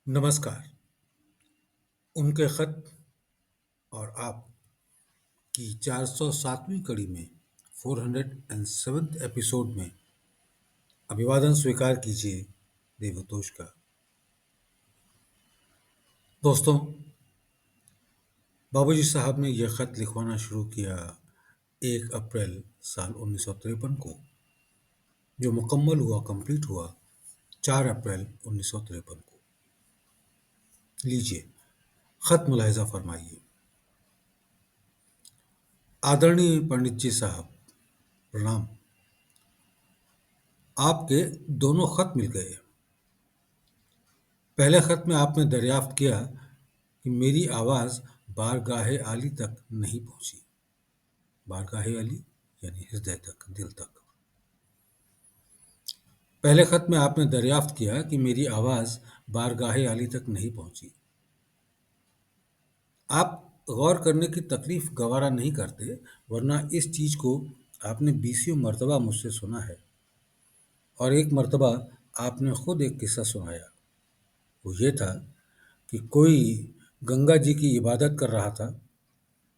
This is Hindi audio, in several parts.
नमस्कार। उनके खत और आप की 407वीं कड़ी में 407th एपिसोड में अभिवादन स्वीकार कीजिए देवतोष का। दोस्तों, बाबूजी साहब ने यह खत लिखवाना शुरू किया 1 अप्रैल साल 1953 को, जो मुकम्मल हुआ, कंप्लीट हुआ 4 अप्रैल 1953 को। लीजिए खत मुलाहिजा फरमाइए। आदरणीय पंडित जी साहब, प्रणाम। आपके दोनों खत मिल गए। पहले खत में आपने दरियाफ्त किया कि मेरी आवाज़ बारगाहे आली तक नहीं पहुंची। बारगाहे आली यानी हृदय तक, दिल तक। पहले खत में आपने दरियाफ्त किया कि मेरी आवाज़ बारगाहे आली तक नहीं पहुंची। आप गौर करने की तकलीफ गवारा नहीं करते, वरना इस चीज़ को आपने बीसियों मरतबा मुझसे सुना है। और एक मरतबा आपने खुद एक किस्सा सुनाया। वो ये था कि कोई गंगा जी की इबादत कर रहा था,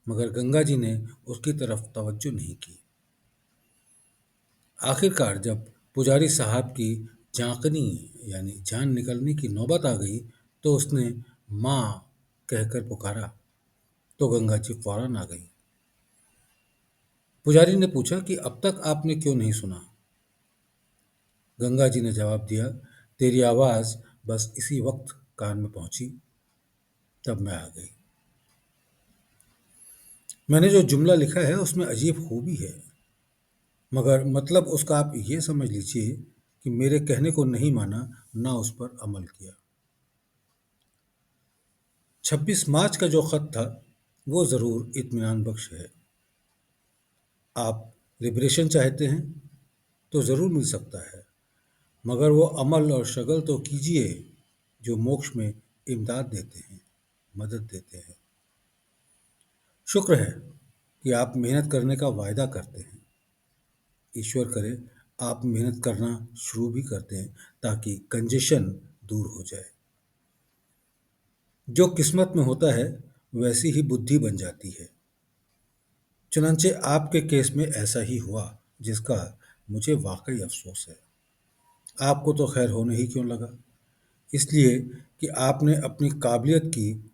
मगर गंगा जी ने उसकी तरफ तवज्जो नहीं की। आखिरकार जब पुजारी साहब की झांकनी यानी जान निकलने की नौबत आ गई, तो उसने माँ कहकर पुकारा, तो गंगा जी फौरन आ गई। पुजारी ने पूछा कि अब तक आपने क्यों नहीं सुना? गंगा जी ने जवाब दिया, तेरी आवाज़ बस इसी वक्त कान में पहुंची, तब मैं आ गई। मैंने जो जुमला लिखा है उसमें अजीब खूबी है, मगर मतलब उसका आप ये समझ लीजिए कि मेरे कहने को नहीं माना, ना उस पर अमल किया। 26 मार्च का जो खत था वो ज़रूर इत्मीनान बख्श है। आप लिबरेशन चाहते हैं तो ज़रूर मिल सकता है, मगर वो अमल और शगल तो कीजिए जो मोक्ष में इमदाद देते हैं, मदद देते हैं। शुक्र है कि आप मेहनत करने का वायदा करते हैं। ईश्वर करे आप मेहनत करना शुरू भी करते हैं, ताकि कंजेशन दूर हो जाए। जो किस्मत में होता है वैसी ही बुद्धि बन जाती है। चुनांचे आपके केस में ऐसा ही हुआ, जिसका मुझे वाकई अफसोस है। आपको तो खैर होने ही क्यों लगा, इसलिए कि आपने अपनी काबिलियत की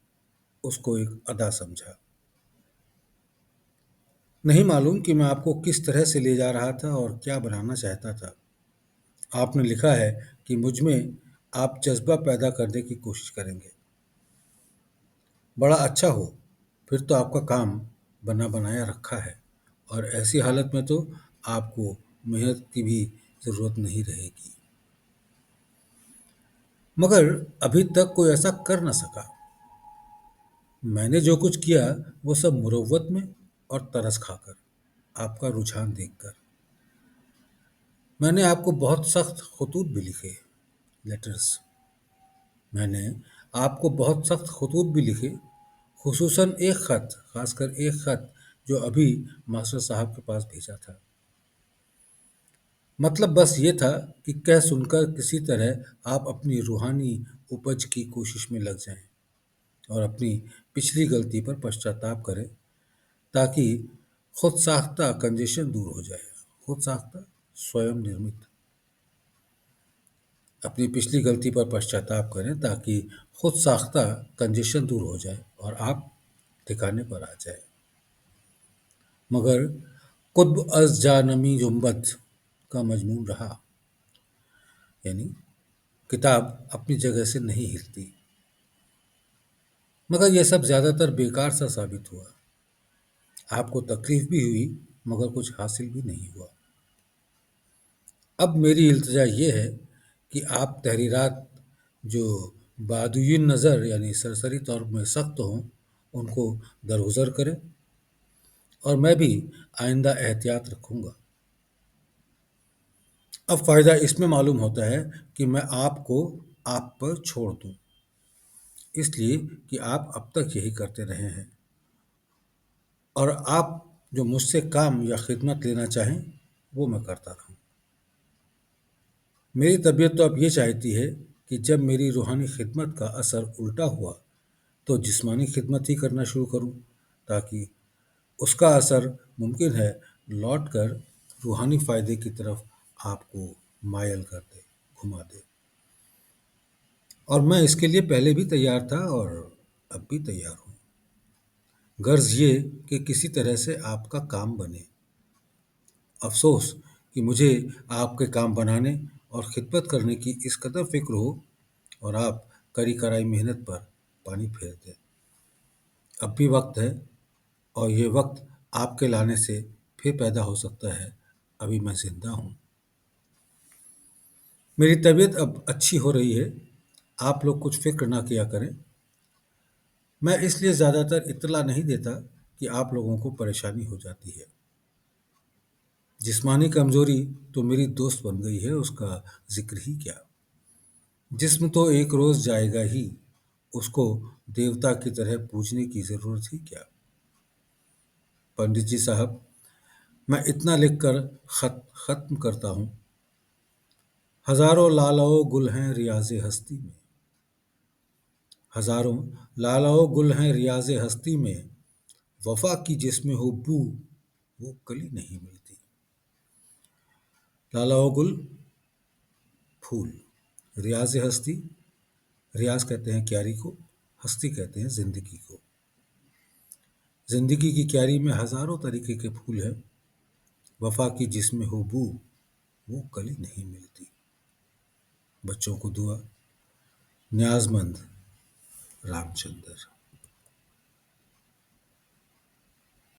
उसको एक अदा समझा। नहीं मालूम कि मैं आपको किस तरह से ले जा रहा था और क्या बनाना चाहता था। आपने लिखा है कि मुझ में आप जज्बा पैदा करने की कोशिश करेंगे। बड़ा अच्छा हो, फिर तो आपका काम बना बनाया रखा है, और ऐसी हालत में तो आपको मेहनत की भी ज़रूरत नहीं रहेगी। मगर अभी तक कोई ऐसा कर न सका। मैंने जो कुछ किया वो सब मुरव्वत में और तरस खाकर, आपका रुझान देखकर। मैंने आपको बहुत सख्त खतूत भी लिखे, लेटर्स। मैंने आपको बहुत सख्त खतूत भी लिखे, खुसूसन एक ख़त, ख़ासकर एक ख़त जो अभी मास्टर साहब के पास भेजा था। मतलब बस ये था कि कह सुनकर किसी तरह आप अपनी रूहानी उपज की कोशिश में लग जाएं और अपनी पिछली गलती पर पश्चाताप करें, ताकि खुद साख्ता कंजेशन दूर हो जाए। खुद साख्ता, स्वयं निर्मित। अपनी पिछली गलती पर पश्चाताप करें ताकि खुद साख्ता कंजेशन दूर हो जाए और आप ठिकाने पर आ जाए। मगर कुत्ब अज़ जा नमी जुम्बत का मजमून रहा, यानी किताब अपनी जगह से नहीं हिलती। मगर यह सब ज़्यादातर बेकार सा साबित हुआ। आपको तकलीफ भी हुई, मगर कुछ हासिल भी नहीं हुआ। अब मेरी इल्तिजा ये है कि आप तहरीरात जो बादुयिन नज़र यानी सरसरी तौर में सख्त हों, उनको दरगुज़र करें, और मैं भी आइंदा एहतियात रखूँगा। अब फ़ायदा इसमें मालूम होता है कि मैं आपको आप पर छोड़ दूँ, इसलिए कि आप अब तक यही करते रहे हैं, और आप जो मुझसे काम या खिदमत लेना चाहें वो मैं करता रहूँ। मेरी तबीयत तो अब ये चाहती है कि जब मेरी रूहानी खिदमत का असर उल्टा हुआ तो जिस्मानी खिदमत ही करना शुरू करूं, ताकि उसका असर मुमकिन है लौट कर रूहानी फ़ायदे की तरफ आपको मायल कर दे, घुमा दे। और मैं इसके लिए पहले भी तैयार था और अब भी तैयार हूँ। गर्ज ये कि किसी तरह से आपका काम बने। अफ़सोस कि मुझे आपके काम बनाने और खिदमत करने की इस कदर फ़िक्र हो और आप कड़ी कराई मेहनत पर पानी फेर दें। अब भी वक्त है और ये वक्त आपके लाने से फिर पैदा हो सकता है। अभी मैं जिंदा हूँ। मेरी तबीयत अब अच्छी हो रही है। आप लोग कुछ फिक्र ना किया करें। मैं इसलिए ज़्यादातर इत्तला नहीं देता कि आप लोगों को परेशानी हो जाती है। जिस्मानी कमज़ोरी तो मेरी दोस्त बन गई है, उसका जिक्र ही क्या। जिस्म तो एक रोज़ जाएगा ही, उसको देवता की तरह पूजने की ज़रूरत ही क्या। पंडित जी साहब, मैं इतना लिखकर ख़त्म करता हूँ। हज़ारों लालाओ गुल हैं रियाज़े हस्ती में, हज़ारों लालाओ गुल हैं रियाज़े हस्ती में, वफ़ा की जिसमें हो बू वो कली नहीं मिलती। लालाओ गुल फूल, रियाज़ हस्ती, रियाज कहते हैं क्यारी को, हस्ती कहते हैं ज़िंदगी को। ज़िंदगी की क्यारी में हज़ारों तरीके के फूल हैं, वफ़ा की जिसमें हो बू वो कली नहीं मिलती। बच्चों को दुआ। न्याज़मंद रामचंद्र।